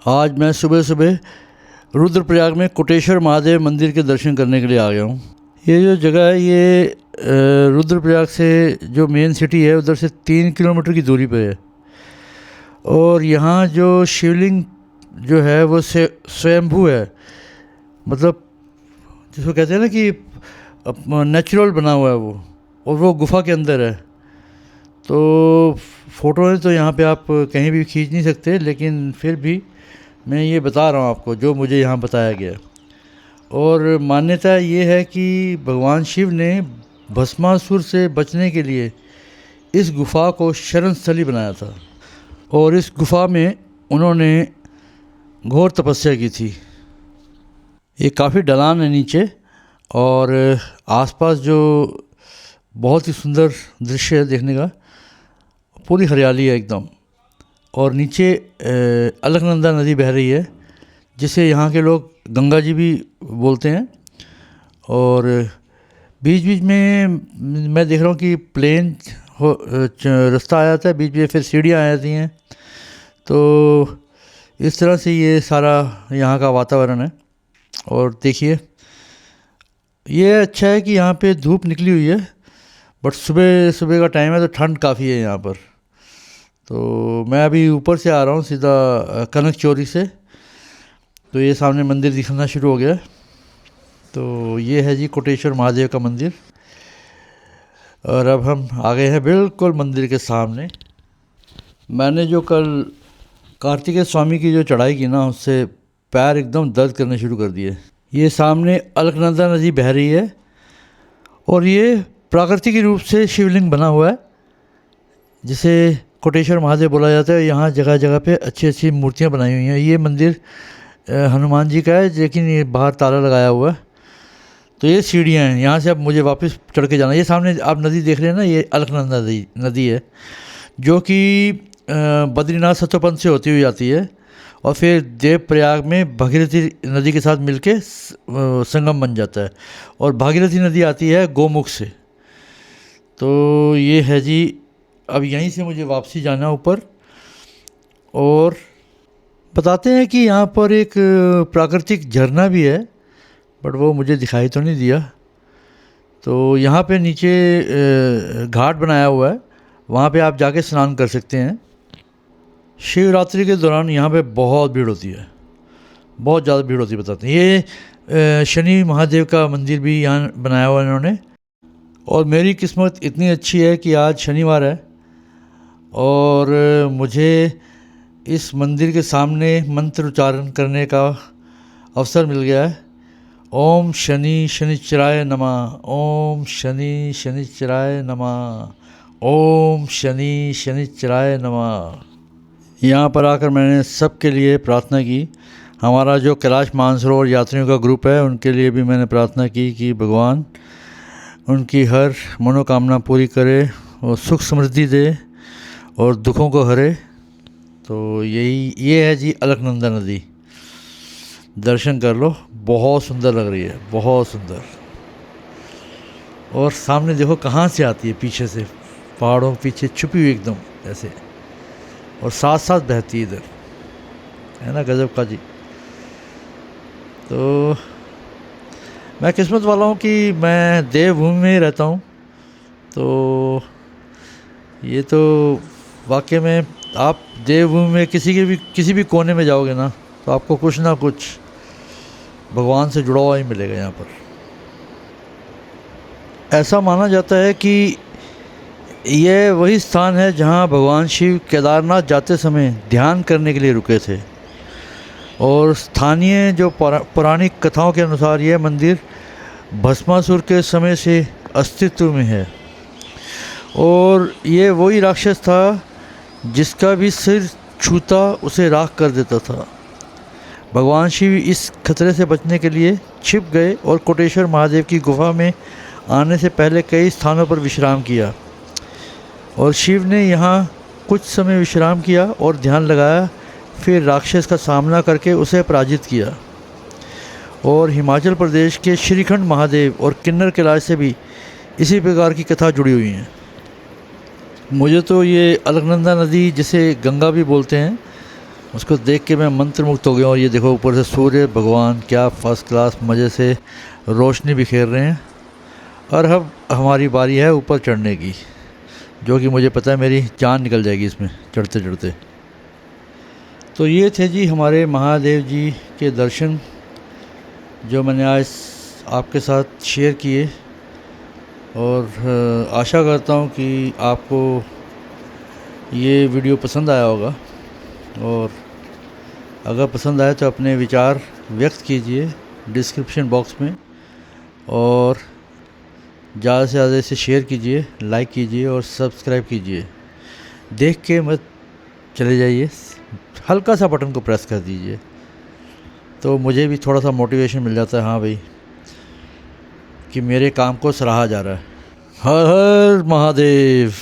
आज मैं सुबह सुबह रुद्रप्रयाग में कोटेश्वर महादेव मंदिर के दर्शन करने के लिए आ गया हूँ। ये जो जगह है ये रुद्रप्रयाग से जो मेन सिटी है उधर से 3 किलोमीटर की दूरी पे है। और यहाँ जो शिवलिंग जो है वो से स्वयंभू है, मतलब जिसको कहते हैं ना कि नेचुरल बना हुआ है वो, और वो गुफा के अंदर है। तो फ़ोटो है तो यहाँ पे आप कहीं भी खींच नहीं सकते, लेकिन फिर भी मैं ये बता रहा हूँ आपको जो मुझे यहाँ बताया गया। और मान्यता ये है कि भगवान शिव ने भस्मासुर से बचने के लिए इस गुफ़ा को शरण स्थली बनाया था, और इस गुफ़ा में उन्होंने घोर तपस्या की थी। ये काफ़ी ढलान है नीचे, और आसपास जो बहुत ही सुंदर दृश्य है देखने का, पूरी हरियाली है एकदम। और नीचे अलकनंदा नदी बह रही है, जिसे यहाँ के लोग गंगा जी भी बोलते हैं। और बीच बीच में मैं देख रहा हूँ कि प्लेन रास्ता आ जाता है, बीच बीच फिर सीढ़ियाँ आ जाती हैं। तो इस तरह से ये सारा यहाँ का वातावरण है। और देखिए, ये अच्छा है कि यहाँ पे धूप निकली हुई है, बट सुबह सुबह का टाइम है तो ठंड काफ़ी है यहाँ पर। तो मैं अभी ऊपर से आ रहा हूँ सीधा कनक चौरी से, तो ये सामने मंदिर दिखना शुरू हो गया। तो ये है जी कोटेश्वर महादेव का मंदिर, और अब हम आ गए हैं बिल्कुल मंदिर के सामने। मैंने जो कल कार्तिकेय स्वामी की जो चढ़ाई की ना, उससे पैर एकदम दर्द करने शुरू कर दिए। ये सामने अलकनंदा नदी बह रही है, और ये प्राकृतिक रूप से शिवलिंग बना हुआ है, जिसे कोटेश्वर महादेव बोला जाता है। यहाँ जगह जगह पे अच्छी अच्छी मूर्तियाँ बनाई हुई हैं। ये मंदिर हनुमान जी का है, लेकिन ये बाहर ताला लगाया हुआ है। तो ये सीढ़ियाँ हैं, यहाँ से अब मुझे वापस चढ़ के जाना। ये सामने आप नदी देख रहे हैं ना, ये अलकनंदा नदी है, जो कि बद्रीनाथ सतोपंथ से होती हुई आती है, और फिर देवप्रयाग में भागीरथी नदी के साथ मिलके संगम बन जाता है। और भागीरथी नदी आती है गोमुख से। तो ये है जी, अब यहीं से मुझे वापसी जाना ऊपर। और बताते हैं कि यहाँ पर एक प्राकृतिक झरना भी है, बट वो मुझे दिखाई तो नहीं दिया। तो यहाँ पे नीचे घाट बनाया हुआ है, वहाँ पे आप जाके स्नान कर सकते हैं। शिवरात्रि के दौरान यहाँ पे बहुत भीड़ होती है, बहुत ज़्यादा भीड़ होती है बताते हैं। ये शनि महादेव का मंदिर भी यहाँ बनाया हुआ है इन्होंने। और मेरी किस्मत इतनी अच्छी है कि आज शनिवार है, और मुझे इस मंदिर के सामने मंत्र उच्चारण करने का अवसर मिल गया है। ओम शनि शनिश्चराय नमः, ओम शनि शनिश्चराय नमः, ओम शनि शनिश्चराय नमः। यहाँ पर आकर मैंने सबके लिए प्रार्थना की। हमारा जो कैलाश मानसरोवर यात्रियों का ग्रुप है, उनके लिए भी मैंने प्रार्थना की कि भगवान उनकी हर मनोकामना पूरी करे और सुख समृद्धि दे और दुखों को हरे। तो ये है जी अलकनंदा नदी, दर्शन कर लो, बहुत सुंदर लग रही है, बहुत सुंदर। और सामने देखो कहाँ से आती है, पीछे से पहाड़ों के पीछे छुपी हुई एकदम ऐसे, और साथ साथ बहती है इधर, है ना, गजब का जी। तो मैं किस्मत वाला हूँ कि मैं देवभूमि में रहता हूँ। तो ये तो वाकई में, आप देवभूमि में किसी भी कोने में जाओगे ना, तो आपको कुछ ना कुछ भगवान से जुड़ा हुआ ही मिलेगा यहाँ पर। ऐसा माना जाता है कि यह वही स्थान है जहाँ भगवान शिव केदारनाथ जाते समय ध्यान करने के लिए रुके थे। और स्थानीय जो पौराणिक कथाओं के अनुसार यह मंदिर भस्मासुर के समय से अस्तित्व में है, और ये वही राक्षस था जिसका भी सिर छूता उसे राख कर देता था। भगवान शिव इस खतरे से बचने के लिए छिप गए, और कोटेश्वर महादेव की गुफा में आने से पहले कई स्थानों पर विश्राम किया। और शिव ने यहाँ कुछ समय विश्राम किया और ध्यान लगाया, फिर राक्षस का सामना करके उसे पराजित किया। और हिमाचल प्रदेश के श्रीखंड महादेव और किन्नर कैलाश से भी इसी प्रकार की कथा जुड़ी हुई है। मुझे तो ये अलकनंदा नदी, जिसे गंगा भी बोलते हैं, उसको देख के मैं मंत्रमुग्ध हो गया। और ये देखो ऊपर से सूर्य भगवान क्या फर्स्ट क्लास मज़े से रोशनी बिखेर रहे हैं। और अब हमारी बारी है ऊपर चढ़ने की, जो कि मुझे पता है मेरी जान निकल जाएगी इसमें चढ़ते चढ़ते। तो ये थे जी हमारे महादेव जी के दर्शन, जो मैंने आज आपके साथ शेयर किए। और आशा करता हूँ कि आपको ये वीडियो पसंद आया होगा। और अगर पसंद आए तो अपने विचार व्यक्त कीजिए डिस्क्रिप्शन बॉक्स में, और ज़्यादा से ज़्यादा इसे शेयर कीजिए, लाइक कीजिए और सब्सक्राइब कीजिए। देख के मत चले जाइए, हल्का सा बटन को प्रेस कर दीजिए, तो मुझे भी थोड़ा सा मोटिवेशन मिल जाता है, हाँ भाई, कि मेरे काम को सराहा जा रहा है। हर हर महादेव।